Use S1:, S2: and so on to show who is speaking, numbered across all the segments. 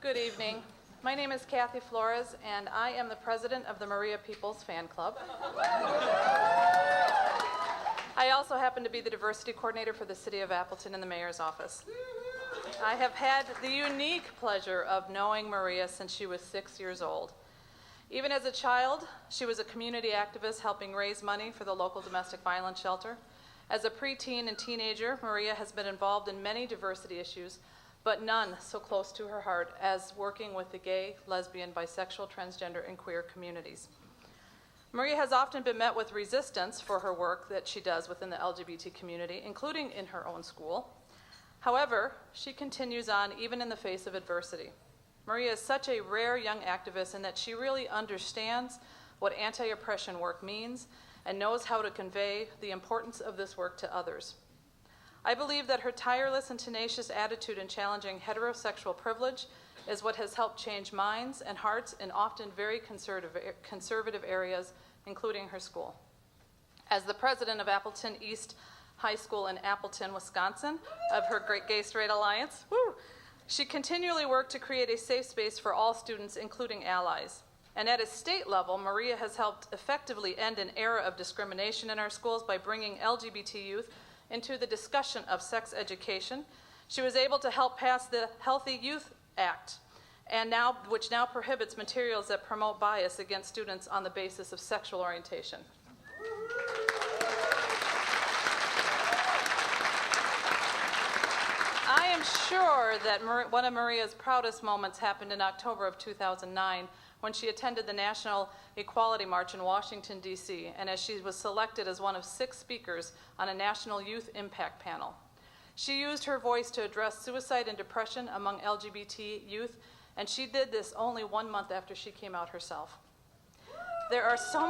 S1: Good evening. My name is Kathy Flores, and I am the president of the Maria Peeples fan club. I also happen to be the diversity coordinator for the city of Appleton in the mayor's office. I have had the unique pleasure of knowing Maria since she was 6 years old. Even as a child, she was a community activist helping raise money for the local domestic violence shelter. As a preteen and teenager, Maria has been involved in many diversity issues, but none so close to her heart as working with the gay, lesbian, bisexual, transgender, and queer communities. Maria has often been met with resistance for her work that she does within the LGBT community, including in her own school. However, she continues on even in the face of adversity. Maria is such a rare young activist in that she really understands what anti-oppression work means and knows how to convey the importance of this work to others. I believe that her tireless and tenacious attitude in challenging heterosexual privilege is what has helped change minds and hearts in often very conservative areas, including her school. As the president of Appleton East High School in Appleton, Wisconsin, of her Great Gay Straight Alliance, she continually worked to create a safe space for all students, including allies. And at a state level, Maria has helped effectively end an era of discrimination in our schools by bringing LGBT youth into the discussion of sex education. She was able to help pass the Healthy Youth Act, which now prohibits materials that promote bias against students on the basis of sexual orientation. I am sure that one of Maria's proudest moments happened in October of 2009 when she attended the National Equality March in Washington, D.C., and as she was selected as one of 6 speakers on a national youth impact panel. She used her voice to address suicide and depression among LGBT youth, and she did this only 1 month after she came out herself. There are so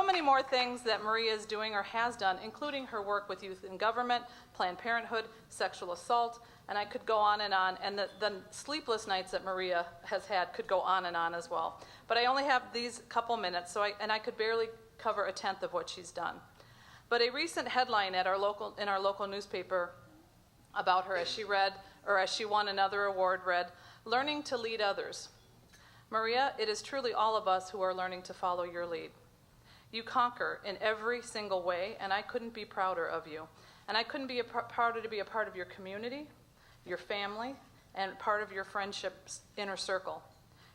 S1: many more things that Maria is doing or has done, including her work with youth in government, Planned Parenthood, sexual assault, and I could go on, and the sleepless nights that Maria has had could go on as well. But I only have these couple minutes, and I could barely cover a tenth of what she's done. But a recent headline in our local newspaper about her, as she won another award, read, "Learning to Lead Others." Maria, it is truly all of us who are learning to follow your lead. You conquer in every single way, and I couldn't be prouder of you. And I couldn't be prouder to be a part of your community, your family, and part of your friendship's inner circle.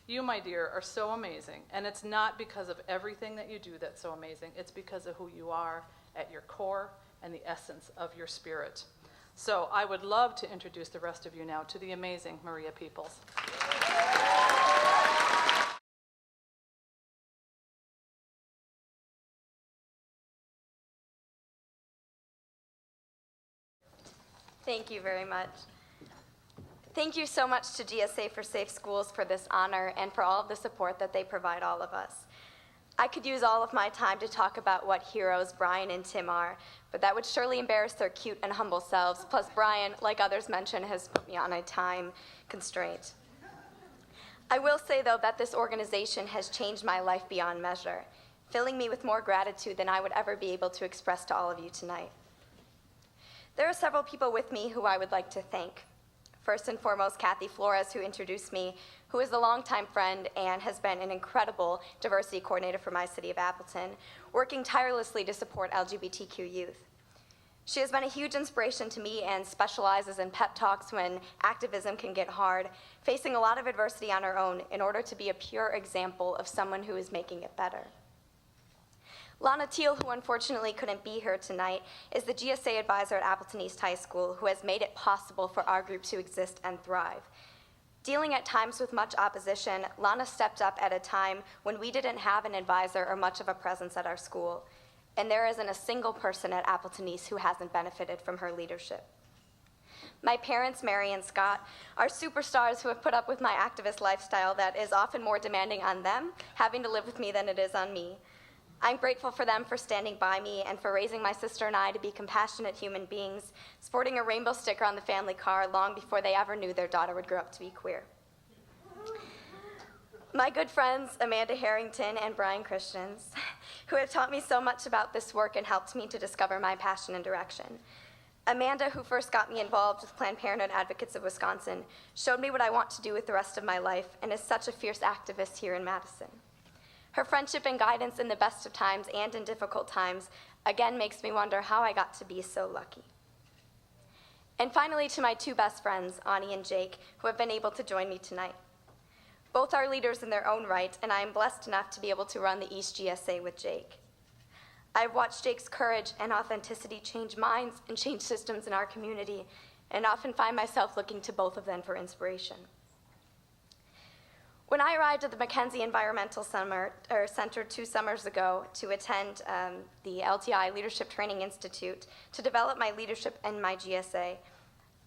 S1: You, my dear, are so amazing, and it's not because of everything that you do that's so amazing. It's because of who you are at your core and the essence of your spirit. So I would love to introduce the rest of you now to the amazing Maria Peeples.
S2: Thank you very much. Thank you so much to GSAFE for Safe Schools for this honor and for all of the support that they provide all of us. I could use all of my time to talk about what heroes Brian and Tim are, but that would surely embarrass their cute and humble selves. Plus, Brian, like others mentioned, has put me on a time constraint. I will say, though, that this organization has changed my life beyond measure, filling me with more gratitude than I would ever be able to express to all of you tonight. There are several people with me who I would like to thank. First and foremost, Kathy Flores, who introduced me, who is a longtime friend and has been an incredible diversity coordinator for my city of Appleton, working tirelessly to support LGBTQ youth. She has been a huge inspiration to me and specializes in pep talks when activism can get hard, facing a lot of adversity on her own in order to be a pure example of someone who is making it better. Lana Teal, who unfortunately couldn't be here tonight, is the GSA advisor at Appleton East High School who has made it possible for our group to exist and thrive. Dealing at times with much opposition, Lana stepped up at a time when we didn't have an advisor or much of a presence at our school, and there isn't a single person at Appleton East who hasn't benefited from her leadership. My parents, Mary and Scott, are superstars who have put up with my activist lifestyle that is often more demanding on them, having to live with me, than it is on me. I'm grateful for them for standing by me and for raising my sister and I to be compassionate human beings, sporting a rainbow sticker on the family car long before they ever knew their daughter would grow up to be queer. My good friends, Amanda Harrington and Brian Christians, who have taught me so much about this work and helped me to discover my passion and direction. Amanda, who first got me involved with Planned Parenthood Advocates of Wisconsin, showed me what I want to do with the rest of my life and is such a fierce activist here in Madison. Her friendship and guidance in the best of times and in difficult times again makes me wonder how I got to be so lucky. And finally, to my two best friends, Ani and Jake, who have been able to join me tonight. Both are leaders in their own right, and I am blessed enough to be able to run the East GSA with Jake. I've watched Jake's courage and authenticity change minds and change systems in our community, and often find myself looking to both of them for inspiration. When I arrived at the Mackenzie Environmental Center 2 summers ago to attend the LTI Leadership Training Institute to develop my leadership and my GSA,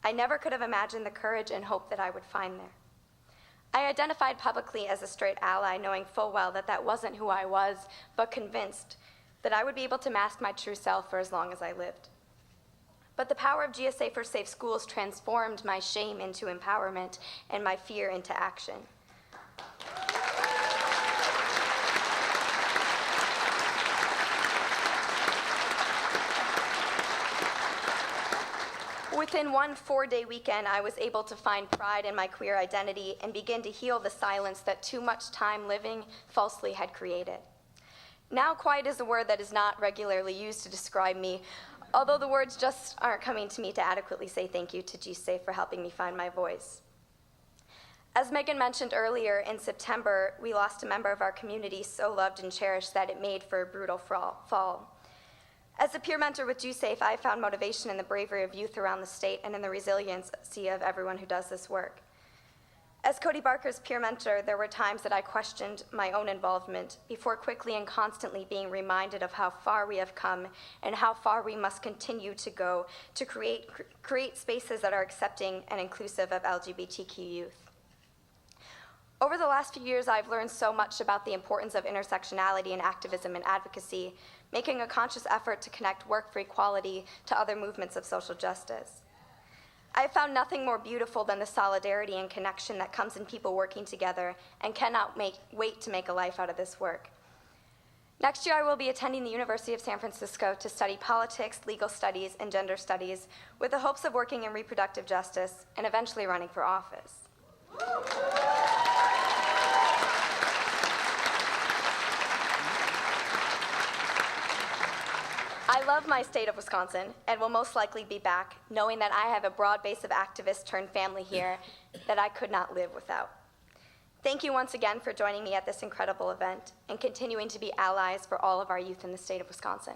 S2: I never could have imagined the courage and hope that I would find there. I identified publicly as a straight ally, knowing full well that that wasn't who I was, but convinced that I would be able to mask my true self for as long as I lived. But the power of GSA for Safe Schools transformed my shame into empowerment and my fear into action. Within one 4-day weekend, I was able to find pride in my queer identity and begin to heal the silence that too much time living falsely had created. Now, quiet is a word that is not regularly used to describe me, although the words just aren't coming to me to adequately say thank you to GSAFE for helping me find my voice. As Megan mentioned earlier, in September, we lost a member of our community so loved and cherished that it made for a brutal fall. As a peer mentor with GSAFE, I found motivation in the bravery of youth around the state and in the resiliency of everyone who does this work. As Cody Barker's peer mentor, there were times that I questioned my own involvement before quickly and constantly being reminded of how far we have come and how far we must continue to go to create spaces that are accepting and inclusive of LGBTQ youth. Over the last few years, I've learned so much about the importance of intersectionality in activism and advocacy, making a conscious effort to connect work for equality to other movements of social justice. I have found nothing more beautiful than the solidarity and connection that comes in people working together and cannot wait to make a life out of this work. Next year, I will be attending the University of San Francisco to study politics, legal studies, and gender studies with the hopes of working in reproductive justice and eventually running for office. I love my state of Wisconsin and will most likely be back, knowing that I have a broad base of activists turned family here that I could not live without. Thank you once again for joining me at this incredible event and continuing to be allies for all of our youth in the state of Wisconsin.